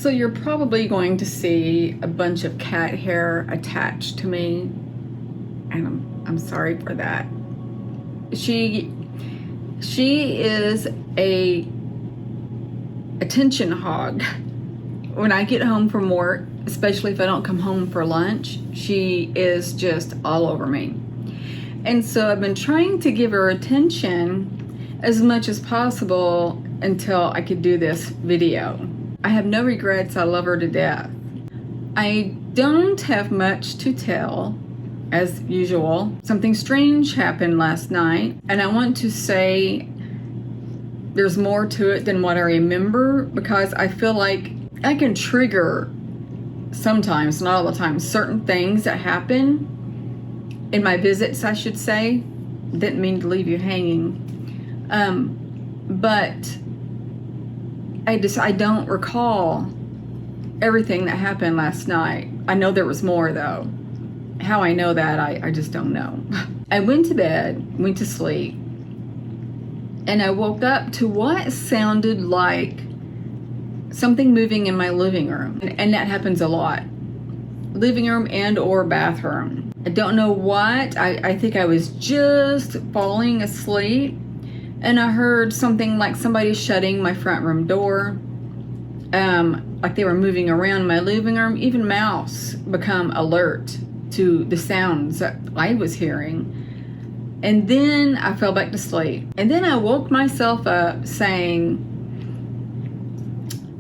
So you're probably going to see a bunch of cat hair attached to me, and I'm sorry for that. She is a attention hog. When I get home from work, especially if I don't come home for lunch, she is just all over me. And so I've been trying to give her attention as much as possible until I could do this video. I have no regrets. I love her to death. I don't have much to tell, as usual. Something strange happened last night, and I want to say there's more to it than what I remember, because I feel like I can trigger sometimes, not all the time, certain things that happen in my visits, I should say. Didn't mean to leave you hanging. But I don't recall everything that happened last night. I know there was more, though. How I know that, I just don't know. I went to bed, went to sleep, and I woke up to what sounded like something moving in my living room. And that happens a lot. Living room and or bathroom. I don't know what. I think I was just falling asleep, and I heard something like somebody shutting my front room door. Like they were moving around my living room. Even mouse become alert to the sounds that I was hearing. And then I fell back to sleep. And then I woke myself up saying,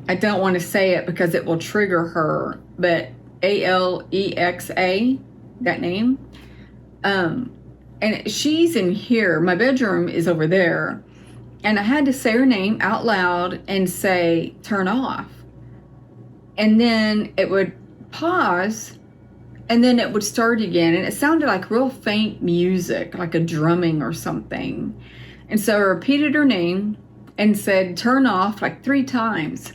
I don't want to say it because it will trigger her, but Alexa, that name. And she's in here. My bedroom is over there. And I had to say her name out loud and say, turn off. And then it would pause, and then it would start again. And it sounded like real faint music, like a drumming or something. And so I repeated her name and said, turn off, like 3 times.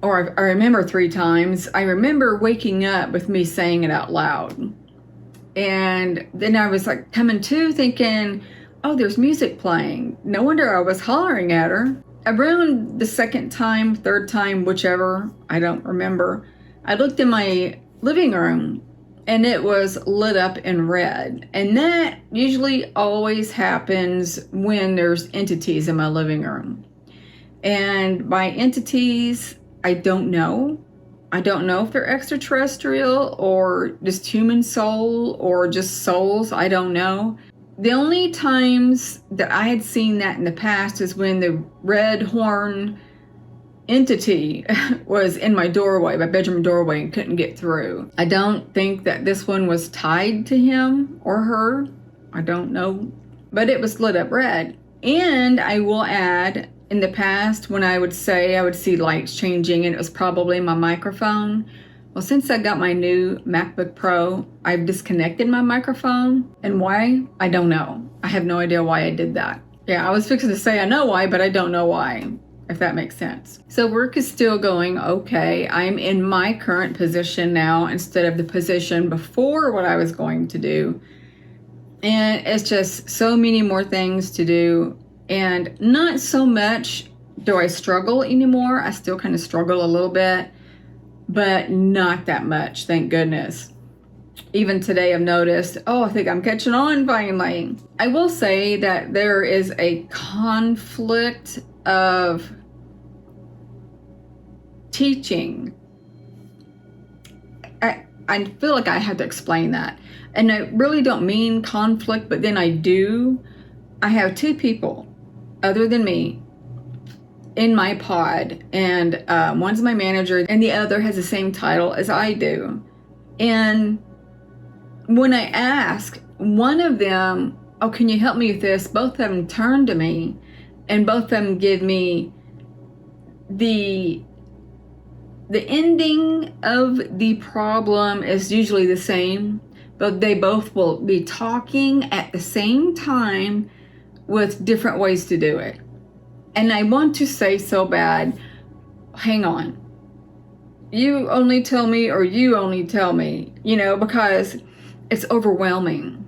Or I remember 3 times. I remember waking up with me saying it out loud. And then I was like coming to thinking, oh, there's music playing. No wonder I was hollering at her. Around the 2nd time, 3rd time, whichever, I don't remember, I looked in my living room and it was lit up in red. And that usually always happens when there's entities in my living room. And by entities, I don't know. I don't know if they're extraterrestrial or just human soul or just souls. I don't know. The only times that I had seen that in the past is when the red horn entity was in my doorway, my bedroom doorway, and couldn't get through. I don't think that this one was tied to him or her. I don't know. But it was lit up red. And I will add, in the past, when I would say I would see lights changing and it was probably my microphone. Well, since I got my new MacBook Pro, I've disconnected my microphone. And why? I don't know. I have no idea why I did that. Yeah, I was fixing to say I know why, but I don't know why, if that makes sense. So work is still going okay. I'm in my current position now instead of the position before what I was going to do. And it's just so many more things to do. And not so much do I struggle anymore. I still kind of struggle a little bit, but not that much, thank goodness. Even today I've noticed, I think I'm catching on finally. I will say that there is a conflict of teaching. I feel like I have to explain that. And I really don't mean conflict, but then I do. I have 2 people other than me in my pod, and one's my manager and the other has the same title as I do. And when I ask one of them, oh, can you help me with this? Both of them turn to me and both of them give me the ending of the problem is usually the same, but they both will be talking at the same time with different ways to do it. And I want to say so bad, hang on. You only tell me, or you only tell me, because it's overwhelming.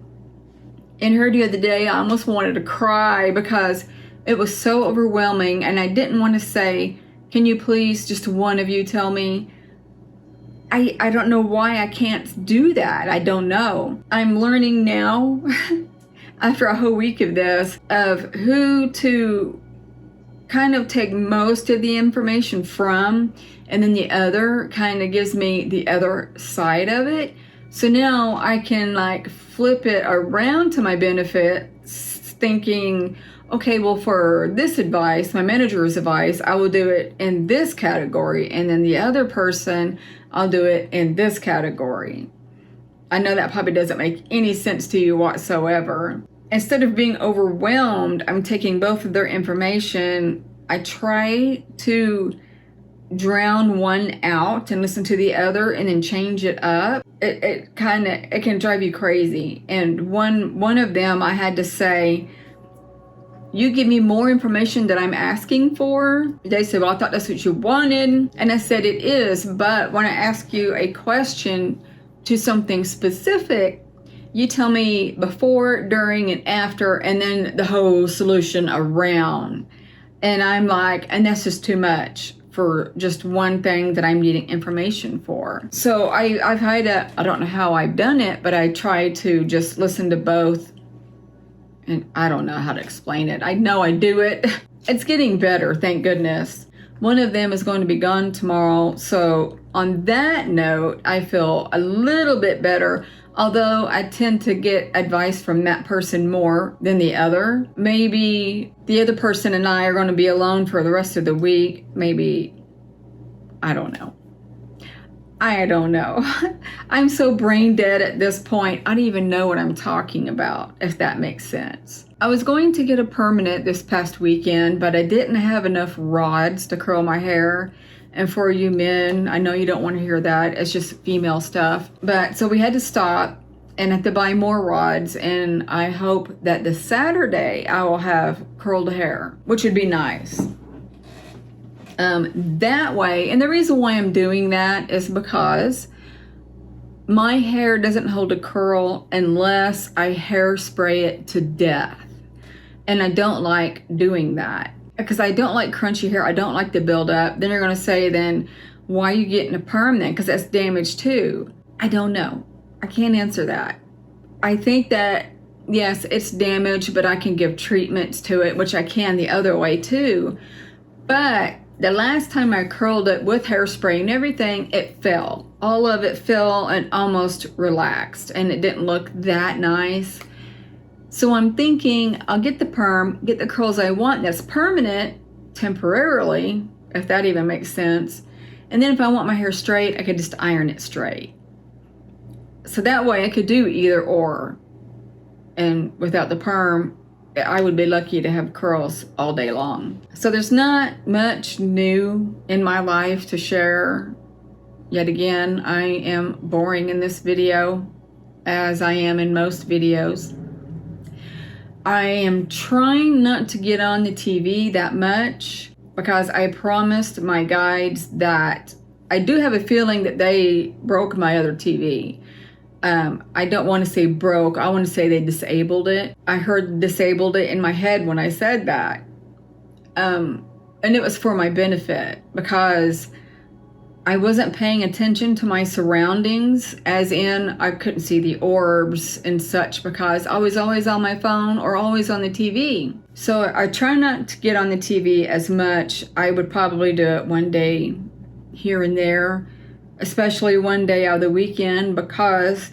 In her the other day, I almost wanted to cry because it was so overwhelming, and I didn't want to say, Can you please, just one of you, tell me? I don't know why I can't do that. I don't know. I'm learning now, after a whole week of this, of who to kind of take most of the information from, and then the other kind of gives me the other side of it. So now I can like flip it around to my benefit, thinking, okay, well, for this advice, my manager's advice, I will do it in this category, and then the other person, I'll do it in this category. I know that probably doesn't make any sense to you whatsoever. Instead of being overwhelmed, I'm taking both of their information. I try to drown one out and listen to the other and then change it up. It can drive you crazy. And one of them, I had to say, you give me more information that I'm asking for. They said, well, I thought that's what you wanted. And I said, it is, but when I ask you a question to something specific, you tell me before, during, and after, and then the whole solution around. And I'm like, and that's just too much for just one thing that I'm needing information for. So I've had I don't know how I've done it, but I try to just listen to both. And I don't know how to explain it. I know I do it. It's getting better, thank goodness. One of them is going to be gone tomorrow. So on that note, I feel a little bit better. Although I tend to get advice from that person more than the other. Maybe the other person and I are going to be alone for the rest of the week. Maybe, I don't know. I don't know. I'm so brain dead at this point. I don't even know what I'm talking about, if that makes sense. I was going to get a permanent this past weekend, but I didn't have enough rods to curl my hair. And for you men, I know you don't want to hear that. It's just female stuff. But so we had to stop and have to buy more rods. And I hope that this Saturday I will have curled hair, which would be nice. That way, and the reason why I'm doing that is because my hair doesn't hold a curl unless I hairspray it to death. And I don't like doing that because I don't like crunchy hair. I don't like the build up. Then you're going to say, then why are you getting a perm then? Because that's damaged too. I don't know. I can't answer that. I think that, yes, it's damaged, but I can give treatments to it, which I can the other way too. But the last time I curled it with hairspray and everything, it fell. All of it fell and almost relaxed, and it didn't look that nice. So I'm thinking I'll get the perm, get the curls I want that's permanent temporarily, if that even makes sense. And then if I want my hair straight, I could just iron it straight. So that way I could do either or. And without the perm, I would be lucky to have curls all day long. So there's not much new in my life to share. Yet again, I am boring in this video, as I am in most videos. I am trying not to get on the TV that much because I promised my guides that I do have a feeling that they broke my other TV. I don't want to say broke. I want to say they disabled it. I heard disabled it in my head when I said that. And it was for my benefit because I wasn't paying attention to my surroundings, as in I couldn't see the orbs and such because I was always on my phone or always on the TV. So I try not to get on the TV as much. I would probably do it one day here and there, especially one day out of the weekend, because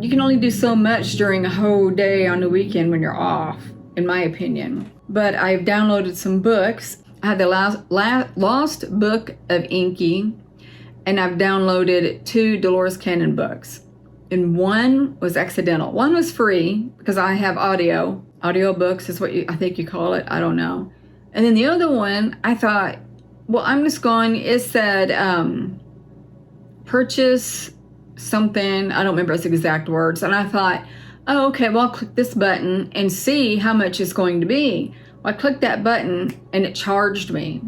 you can only do so much during a whole day on the weekend when you're off, in my opinion. But I've downloaded some books. I have the Lost Book of Inky, and I've downloaded 2 Dolores Cannon books. And one was accidental. One was free because I have audio. Audio books is what I think you call it. I don't know. And then the other one, I thought, well, I'm just going, it said, purchase something. I don't remember its exact words. And I thought, oh, okay, well, I'll click this button and see how much it's going to be. Well, I clicked that button and it charged me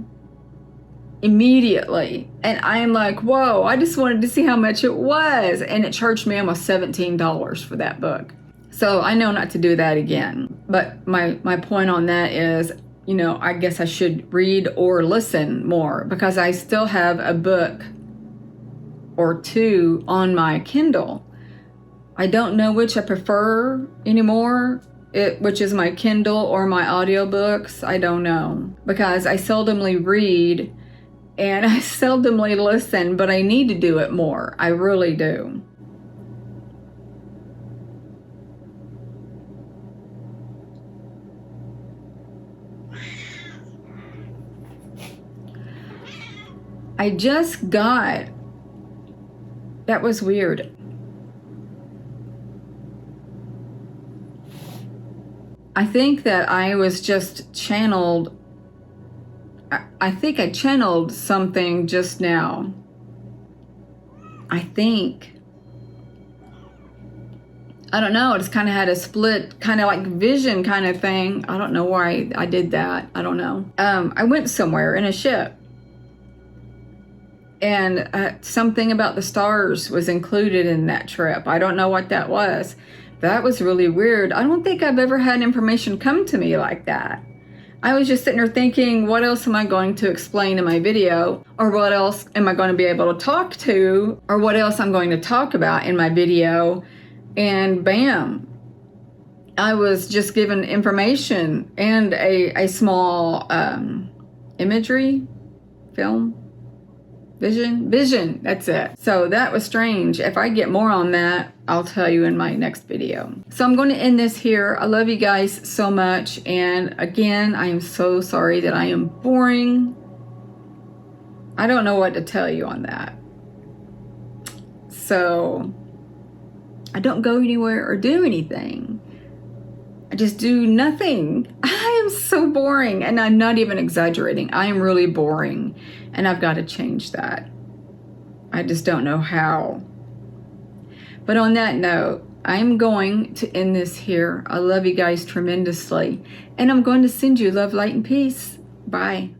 immediately. And I'm like, whoa, I just wanted to see how much it was. And it charged me almost $17 for that book. So I know not to do that again. But my point on that is I guess I should read or listen more, because I still have a book or two on my Kindle. I don't know which I prefer anymore, which is my Kindle or my audiobooks. I don't know, because I seldomly read and I seldomly listen, but I need to do it more. I really do. I just got, that was weird. I think that I was just channeled. I think I channeled something just now. I think. I don't know. I just kind of had a split, kind of like vision kind of thing. I don't know why I did that. I don't know. I went somewhere in a ship. And something about the stars was included in that trip. I don't know what that was. That was really weird. I don't think I've ever had information come to me like that. I was just sitting there thinking, what else am I going to explain in my video? Or what else am I going to be able to talk to? Or what else I'm going to talk about in my video? And bam, I was just given information and a small imagery film. Vision, that's it. So that was strange. If I get more on that, I'll tell you in my next video. So I'm going to end this here. I love you guys so much. And again, I am so sorry that I am boring. I don't know what to tell you on that. So I don't go anywhere or do anything. I just do nothing. I am so boring, and I'm not even exaggerating. I am really boring, and I've got to change that. I just don't know how. But on that note, I'm going to end this here. I love you guys tremendously, and I'm going to send you love, light, and peace. Bye.